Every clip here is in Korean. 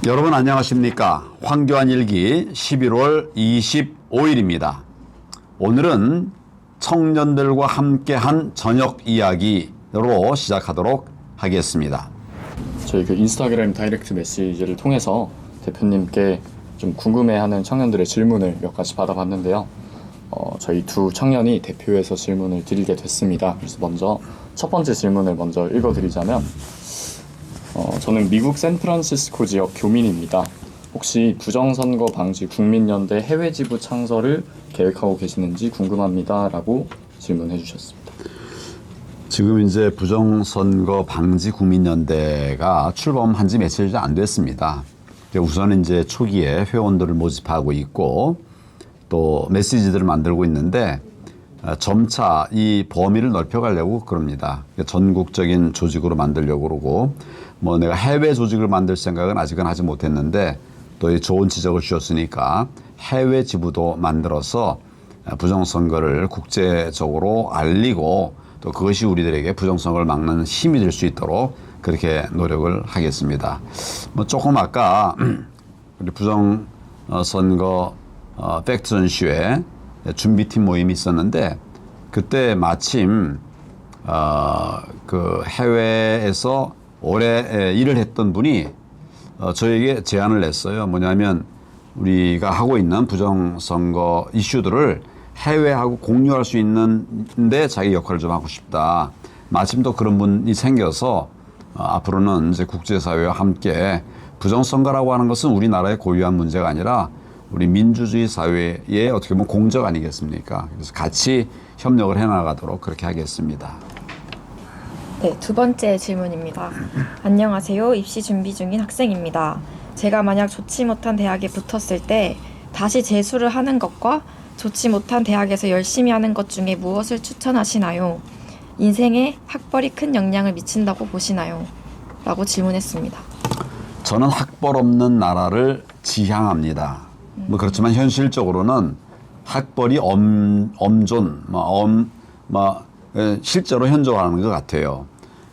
여러분 안녕하십니까? 황교안 일기 11월 25일입니다. 오늘은 청년들과 함께한 저녁 이야기로 시작하도록 하겠습니다. 저희 인스타그램 다이렉트 메시지를 통해서 대표님께 좀 궁금해하는 청년들의 질문을 몇 가지 받아봤는데요. 저희 두 청년이 대표해서 질문을 드리게 됐습니다. 그래서 먼저 첫 번째 질문을 먼저 읽어드리자면 저는 미국 샌프란시스코 지역 교민입니다. 혹시 부정선거 방지 국민연대 해외 지부 창설을 계획하고 계시는지 궁금합니다. 라고 질문해 주셨습니다. 지금 이제 부정선거 방지 국민연대가 출범한 지 며칠 안 됐습니다. 우선 이제 초기에 회원들을 모집하고 있고 또 메시지들을 만들고 있는데 점차 이 범위를 넓혀가려고 그럽니다. 전국적인 조직으로 만들려고 그러고 뭐 내가 해외 조직을 만들 생각은 아직은 하지 못했는데 또 이 좋은 지적을 주셨으니까 해외 지부도 만들어서 부정선거를 국제적으로 알리고 또 그것이 우리들에게 부정선거를 막는 힘이 될 수 있도록 그렇게 노력을 하겠습니다. 뭐 조금 아까 우리 부정선거 팩트 전시회 준비팀 모임이 있었는데 그때 마침 그 해외에서 오래 일을 했던 분이 저에게 제안을 냈어요. 뭐냐면 우리가 하고 있는 부정선거 이슈들을 해외하고 공유할 수 있는데 자기 역할을 좀 하고 싶다. 마침 또 그런 분이 생겨서 앞으로는 이제 국제사회와 함께 부정선거라고 하는 것은 우리나라의 고유한 문제가 아니라 우리 민주주의 사회의 어떻게 보면 공적 아니겠습니까? 그래서 같이 협력을 해나가도록 그렇게 하겠습니다. 네, 두 번째 질문입니다. 안녕하세요. 입시 준비 중인 학생입니다. 제가 만약 좋지 못한 대학에 붙었을 때 다시 재수를 하는 것과 좋지 못한 대학에서 열심히 하는 것 중에 무엇을 추천하시나요? 인생에 학벌이 큰 영향을 미친다고 보시나요? 라고 질문했습니다. 저는 학벌 없는 나라를 지향합니다. 뭐 그렇지만 현실적으로는 학벌이 실제로 현저하는 것 같아요.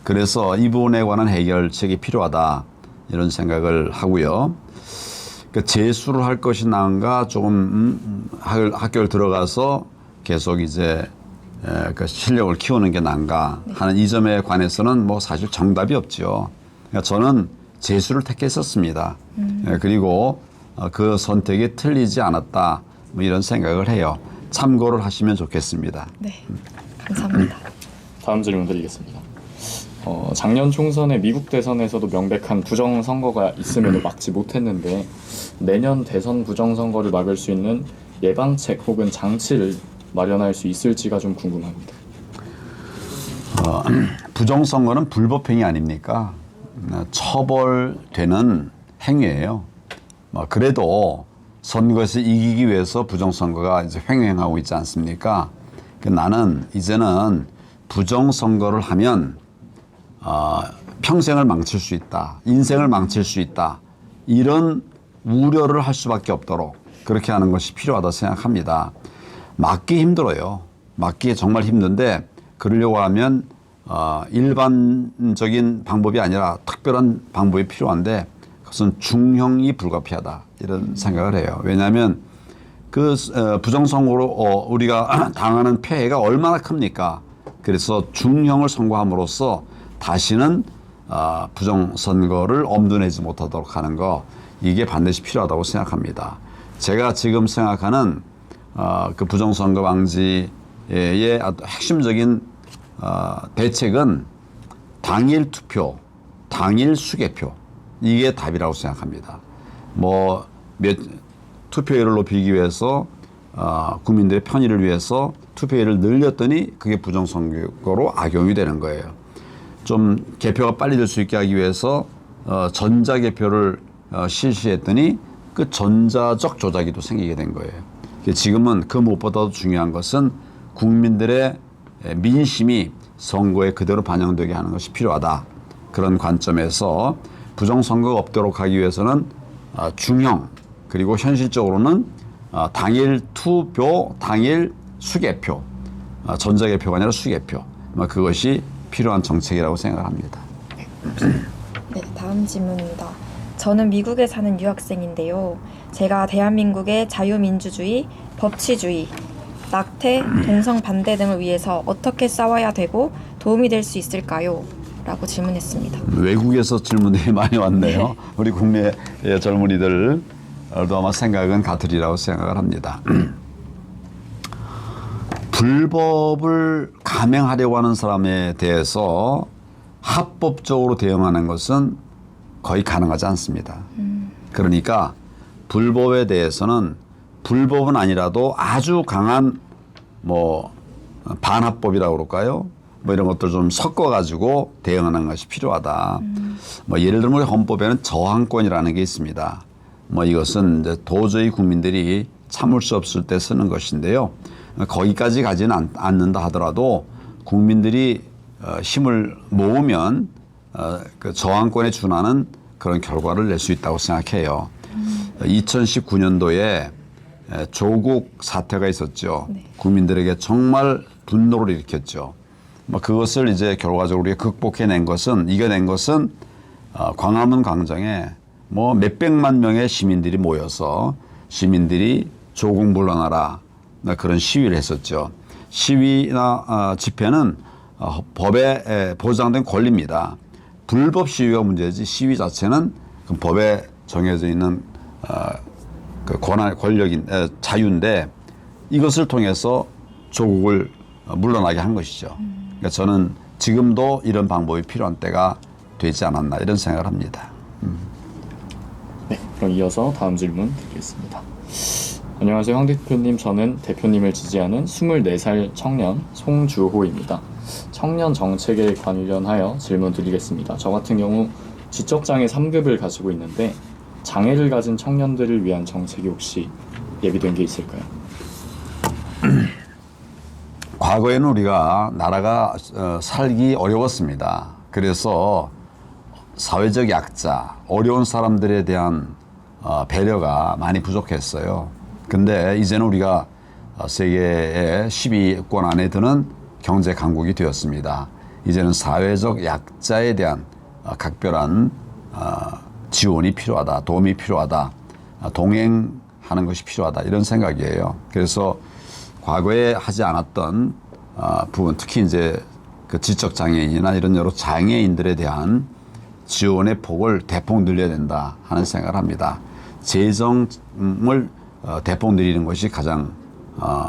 그래서 이 부분에 관한 해결책이 필요하다 이런 생각을 하고요. 그러니까 재수를 할 것이 나은가 조금 학교를 들어가서 계속 이제 그 실력을 키우는 게 나은가 하는 이 점에 관해서는 뭐 사실 정답이 없죠. 그러니까 저는 재수를 택했었습니다. 그리고 그 선택이 틀리지 않았다 뭐 이런 생각을 해요. 참고를 하시면 좋겠습니다. 네, 감사합니다. 다음 질문 드리겠습니다. 작년 총선에 미국 대선에서도 명백한 부정선거가 있음에도 막지 못했는데 내년 대선 부정선거를 막을 수 있는 예방책 혹은 장치를 마련할 수 있을지가 좀 궁금합니다. 부정선거는 불법행위 아닙니까? 처벌되는 행위예요. 그래도 선거에서 이기기 위해서 부정선거가 이제 횡행하고 있지 않습니까? 나는 이제는 부정선거를 하면 평생을 망칠 수 있다. 인생을 망칠 수 있다. 이런 우려를 할 수밖에 없도록 그렇게 하는 것이 필요하다 생각합니다. 막기 힘들어요. 막기 정말 힘든데 그러려고 하면 일반적인 방법이 아니라 특별한 방법이 필요한데 그것은 중형이 불가피하다 이런 생각을 해요. 왜냐하면 그 부정선거로 우리가 당하는 폐해가 얼마나 큽니까? 그래서 중형을 선고함으로써 다시는 부정선거를 엄두내지 못하도록 하는 거 이게 반드시 필요하다고 생각합니다. 제가 지금 생각하는 그 부정선거 방지의 핵심적인 대책은 당일 투표, 당일 수개표 이게 답이라고 생각합니다. 투표율을 높이기 위해서 국민들의 편의를 위해서 투표율을 늘렸더니 그게 부정선거로 악용이 되는 거예요. 좀 개표가 빨리 될 수 있게 하기 위해서 전자개표를 실시했더니 그 전자적 조작이 또 생기게 된 거예요. 지금은 그 무엇보다도 중요한 것은 국민들의 민심이 선거에 그대로 반영되게 하는 것이 필요하다. 그런 관점에서 부정선거가 없도록 하기 위해서는 중형 그리고 현실적으로는 당일 투표, 당일 수개표, 전자개표가 아니라 수개표 그것이 필요한 정책이라고 생각합니다. 네, 다음 질문입니다. 저는 미국에 사는 유학생인데요. 제가 대한민국의 자유민주주의, 법치주의, 낙태, 동성 반대 등을 위해서 어떻게 싸워야 되고 도움이 될 수 있을까요? 라고 질문했습니다. 외국에서 질문들이 많이 왔네요. 우리 국내의 젊은이들도 아마 생각은 같으리라고 생각을 합니다. 불법을 감행하려고 하는 사람에 대해서 합법적으로 대응하는 것은 거의 가능하지 않습니다. 그러니까 불법에 대해서는 불법은 아니라도 아주 강한 뭐 반합법이라고 그럴까요? 뭐 이런 것들 좀 섞어가지고 대응하는 것이 필요하다. 뭐 예를 들면 우리 헌법에는 저항권이라는 게 있습니다. 뭐 이것은 이제 도저히 국민들이 참을 수 없을 때 쓰는 것인데요. 거기까지 가지는 않는다 하더라도 국민들이 힘을 모으면 그 저항권에 준하는 그런 결과를 낼 수 있다고 생각해요. 2019년도에 조국 사태가 있었죠. 네. 국민들에게 정말 분노를 일으켰죠. 뭐 그것을 이제 결과적으로 우리가 극복해낸 것은 이겨낸 것은 광화문 광장에 뭐 몇백만 명의 시민들이 모여서 시민들이 조국 물러나라 그런 시위를 했었죠. 시위나 집회는 법에 보장된 권리입니다. 불법 시위가 문제지 시위 자체는 그 법에 정해져 있는 그 권력인 자유인데 이것을 통해서 조국을 물러나게 한 것이죠. 그러니까 저는 지금도 이런 방법이 필요한 때가 되지 않았나 이런 생각을 합니다. 네, 그럼 이어서 다음 질문 드리겠습니다. 안녕하세요, 황 대표님. 저는 대표님을 지지하는 24살 청년 송주호입니다. 청년 정책에 관련하여 질문 드리겠습니다. 저 같은 경우 지적장애 3급을 가지고 있는데 장애를 가진 청년들을 위한 정책이 혹시 예비된 게 있을까요? 과거에는 우리가 나라가 살기 어려웠습니다. 그래서 사회적 약자, 어려운 사람들에 대한 배려가 많이 부족했어요. 근데 이제는 우리가 세계의 10위권 안에 드는 경제 강국이 되었습니다. 이제는 사회적 약자에 대한 각별한 지원이 필요하다, 도움이 필요하다, 동행하는 것이 필요하다 이런 생각이에요. 그래서 과거에 하지 않았던 부분, 특히 이제 그 지적 장애인이나 이런 여러 장애인들에 대한 지원의 폭을 대폭 늘려야 된다 하는 생각을 합니다. 재정을 대폭 늘리는 것이 가장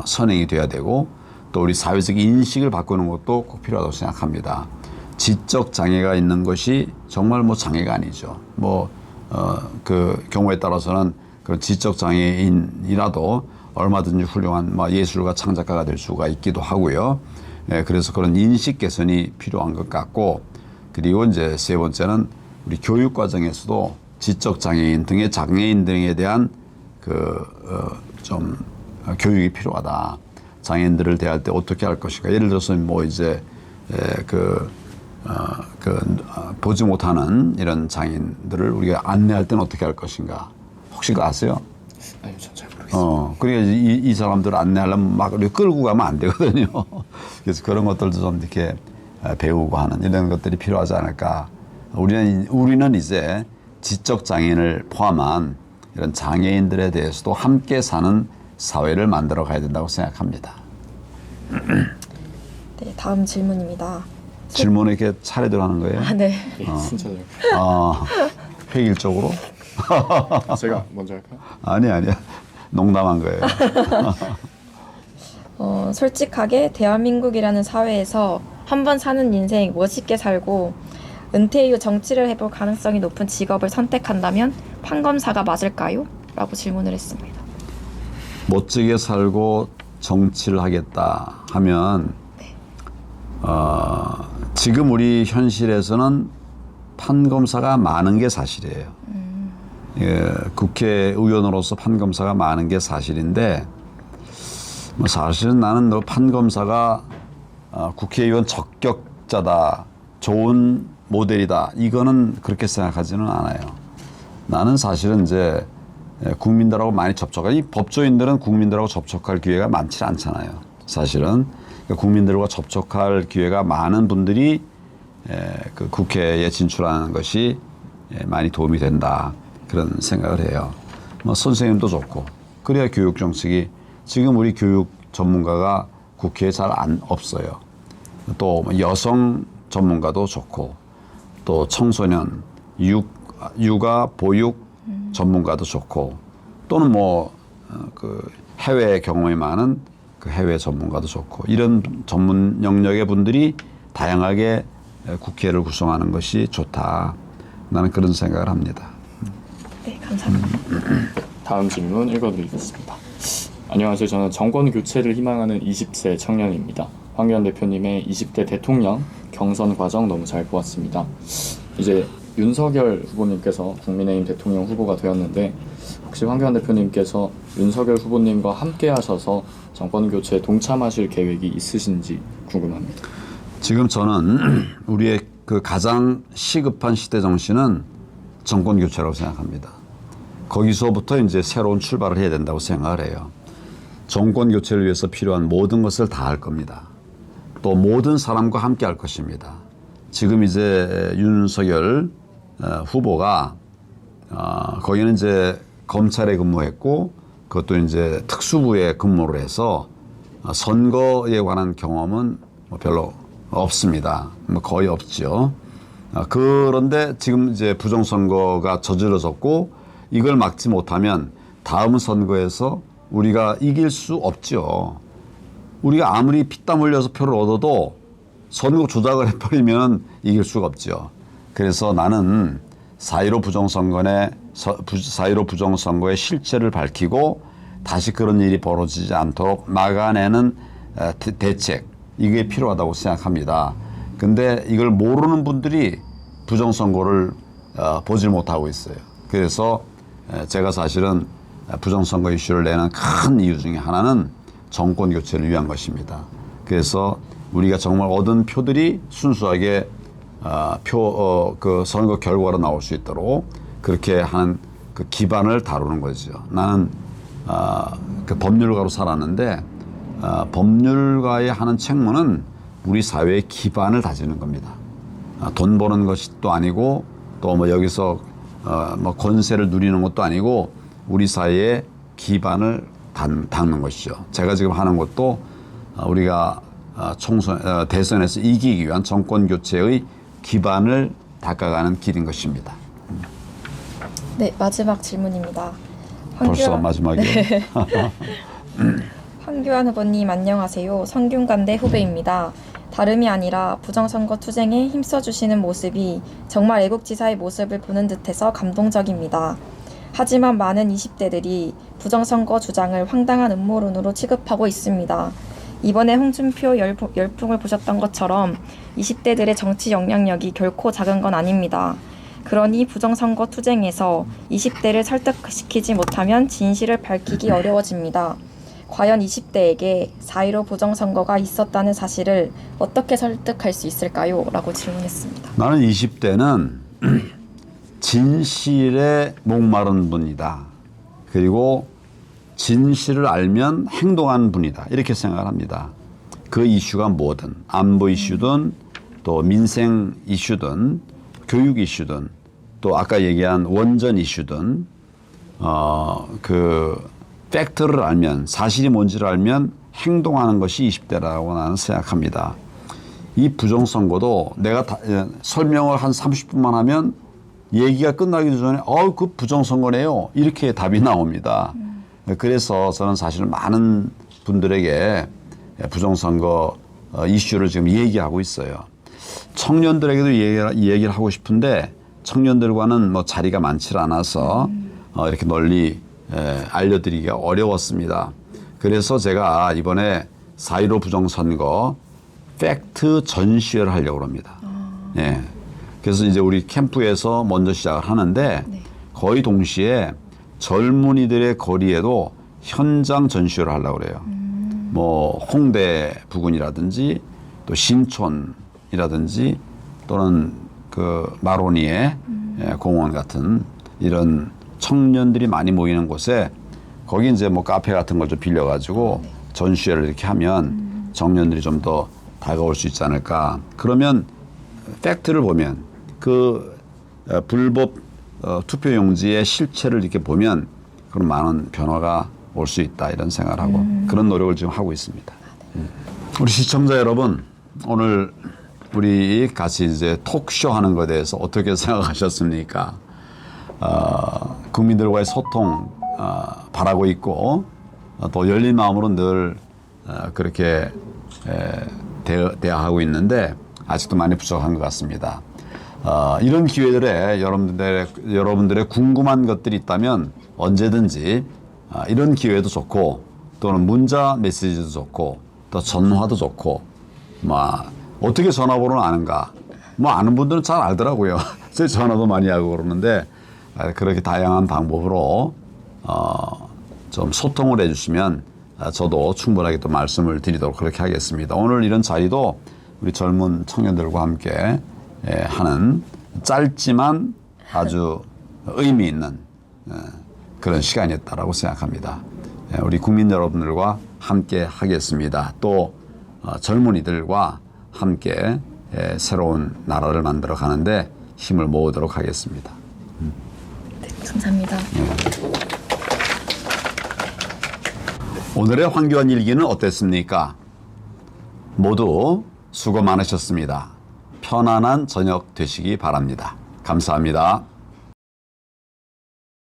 선행이 돼야 되고 또 우리 사회적 인식을 바꾸는 것도 꼭 필요하다고 생각합니다. 지적 장애가 있는 것이 정말 뭐 장애가 아니죠. 그 경우에 따라서는 그 지적 장애인이라도 얼마든지 훌륭한 예술가 창작가가 될 수가 있기도 하고요. 그래서 그런 인식 개선이 필요한 것 같고 그리고 이제 세 번째는 우리 교육 과정에서도 지적 장애인 등의 장애인 등에 대한 좀 교육이 필요하다. 장애인들을 대할 때 어떻게 할 것인가. 예를 들어서 보지 못하는 이런 장애인들을 우리가 안내할 때는 어떻게 할 것인가. 혹시 그거 아세요? 아니요, 전 잘 모르겠습니다. 그러니까 이 사람들을 안내하려면 막 이렇게 끌고 가면 안 되거든요. 그래서 그런 것들도 좀 이렇게 배우고 하는 이런 것들이 필요하지 않을까. 우리는 이제 지적 장애인을 포함한 이런 장애인들에 대해서도 함께 사는 사회를 만들어 가야 된다고 생각합니다. 네, 다음 질문입니다. 질문을 이렇게 차례대로 하는 거예요? 네. 네, 순차적으로. 획일적으로? 제가 먼저 할까요? 아니야. 농담한 거예요. 솔직하게 대한민국이라는 사회에서 한 번 사는 인생 멋있게 살고 은퇴 이후 정치를 해볼 가능성이 높은 직업을 선택한다면 판검사가 맞을까요? 라고 질문을 했습니다. 멋지게 살고 정치를 하겠다 하면 지금 우리 현실에서는 판검사가 많은 게 사실이에요. 국회의원으로서 판검사가 많은 게 사실인데 사실은 나는 판검사가 국회의원 적격자다, 좋은 모델이다 이거는 그렇게 생각하지는 않아요. 나는 사실은 이제 국민들하고 많이 이 법조인들은 국민들하고 접촉할 기회가 많지 않잖아요. 사실은 국민들과 접촉할 기회가 많은 분들이 그 국회에 진출하는 것이 많이 도움이 된다. 그런 생각을 해요. 뭐 선생님도 좋고 그래야 교육 정책이 지금 우리 교육 전문가가 국회에 잘 없어요. 또 여성 전문가도 좋고 또 청소년 육아 보육 전문가도 좋고 또는 뭐 그 해외 경험이 많은 그 해외 전문가도 좋고 이런 전문 영역의 분들이 다양하게 국회를 구성하는 것이 좋다. 나는 그런 생각을 합니다. 네, 감사합니다. 다음 질문 읽어드리겠습니다. 안녕하세요. 저는 정권 교체를 희망하는 20세 청년입니다. 황교안 대표님의 20대 대통령 경선 과정 너무 잘 보았습니다. 이제 윤석열 후보님께서 국민의힘 대통령 후보가 되었는데 혹시 황교안 대표님께서 윤석열 후보님과 함께 하셔서 정권 교체에 동참하실 계획이 있으신지 궁금합니다. 지금 저는 우리의 그 가장 시급한 시대 정신은 정권 교체라고 생각합니다. 거기서부터 이제 새로운 출발을 해야 된다고 생각을 해요. 정권 교체를 위해서 필요한 모든 것을 다 할 겁니다. 또 모든 사람과 함께 할 것입니다. 지금 이제 윤석열 후보가 거기는 이제 검찰에 근무했고 그것도 이제 특수부에 근무를 해서 선거에 관한 경험은 뭐 별로 없습니다. 뭐 거의 없죠. 그런데 지금 이제 부정선거가 저질러졌고 이걸 막지 못하면 다음 선거에서 우리가 이길 수 없죠. 우리가 아무리 피땀 흘려서 표를 얻어도 선거 조작을 해버리면 이길 수가 없죠. 그래서 나는 4.15 부정선거의 실체를 밝히고 다시 그런 일이 벌어지지 않도록 막아내는 대책, 이게 필요하다고 생각합니다. 근데 이걸 모르는 분들이 부정선거를 보질 못하고 있어요. 그래서 제가 사실은 부정선거 이슈를 내는 큰 이유 중에 하나는 정권 교체를 위한 것입니다. 그래서 우리가 정말 얻은 표들이 순수하게 그 선거 결과로 나올 수 있도록 그렇게 하는 그 기반을 다루는 거죠. 나는 그 법률가로 살았는데 법률가의 하는 책무는 우리 사회의 기반을 다지는 겁니다. 돈 버는 것이 또 아니고 또 뭐 여기서 뭐 권세를 누리는 것도 아니고 우리 사회의 기반을 닦는 것이죠. 제가 지금 하는 것도 우리가 대선에서 이기기 위한 정권 교체의 기반을 닦아가는 길인 것입니다. 네, 마지막 질문입니다. 벌써 마지막이에요. 네. 황교안 후보님 안녕하세요. 성균관대 후배입니다. 다름이 아니라 부정선거 투쟁에 힘써주시는 모습이 정말 애국지사의 모습을 보는 듯해서 감동적입니다. 하지만 많은 20대들이 부정선거 주장을 황당한 음모론으로 취급하고 있습니다. 이번에 홍준표 열풍을 보셨던 것처럼 20대들의 정치 영향력이 결코 작은 건 아닙니다. 그러니 부정선거 투쟁에서 20대를 설득시키지 못하면 진실을 밝히기 어려워집니다. 과연 20대에게 4.15 부정선거가 있었다는 사실을 어떻게 설득할 수 있을까요? 라고 질문했습니다. 나는 20대는 진실에 목마른 분이다. 그리고 진실을 알면 행동하는 분이다. 이렇게 생각을 합니다. 그 이슈가 뭐든 안보 이슈든 또 민생 이슈든 교육 이슈든 또 아까 얘기한 원전 이슈든 그 팩트를 알면 사실이 뭔지를 알면 행동하는 것이 20대라고 나는 생각합니다. 이 부정선거도 내가 설명을 한 30분만 하면 얘기가 끝나기 전에 그 부정선거네요. 이렇게 답이 나옵니다. 그래서 저는 사실 많은 분들에게 부정선거 이슈를 지금 얘기하고 있어요. 청년들에게도 이 얘기를 하고 싶은데 청년들과는 뭐 자리가 많지 않아서 이렇게 널리 알려드리기가 어려웠습니다. 그래서 제가 이번에 4.15 부정선거 팩트 전시회를 하려고 합니다. 예. 그래서 이제 우리 캠프에서 먼저 시작을 하는데 네. 거의 동시에 젊은이들의 거리에도 현장 전시회를 하려고 그래요. 뭐 홍대 부근이라든지 또 신촌이라든지 또는 그 마로니에 공원 같은 이런 청년들이 많이 모이는 곳에 거기 이제 뭐 카페 같은 걸 좀 빌려가지고 전시회를 이렇게 하면 청년들이 좀 더 다가올 수 있지 않을까. 그러면 팩트를 보면 그 불법 투표용지의 실체를 이렇게 보면 그런 많은 변화가 올 수 있다 이런 생각을 하고 그런 노력을 지금 하고 있습니다. 우리 시청자 여러분, 오늘 우리 같이 이제 톡쇼 하는 것에 대해서 어떻게 생각하셨습니까? 국민들과의 소통 바라고 있고 또 열린 마음으로 늘 그렇게 대화하고 있는데 아직도 많이 부족한 것 같습니다. 이런 기회들에 여러분들의 궁금한 것들이 있다면 언제든지 이런 기회도 좋고 또는 문자 메시지도 좋고 또 전화도 좋고 어떻게 전화번호를 아는가 아는 분들은 잘 알더라고요. 제 전화도 많이 하고 그러는데 그렇게 다양한 방법으로 좀 소통을 해주시면 저도 충분하게 또 말씀을 드리도록 그렇게 하겠습니다. 오늘 이런 자리도 우리 젊은 청년들과 함께 하는 짧지만 아주 의미 있는 그런 시간이었다라고 생각합니다. 우리 국민 여러분들과 함께 하겠습니다. 또 젊은이들과 함께 새로운 나라를 만들어 가는데 힘을 모으도록 하겠습니다. 네, 감사합니다. 오늘의 황교안 일기는 어땠습니까? 모두 수고 많으셨습니다. 편안한 저녁 되시기 바랍니다. 감사합니다.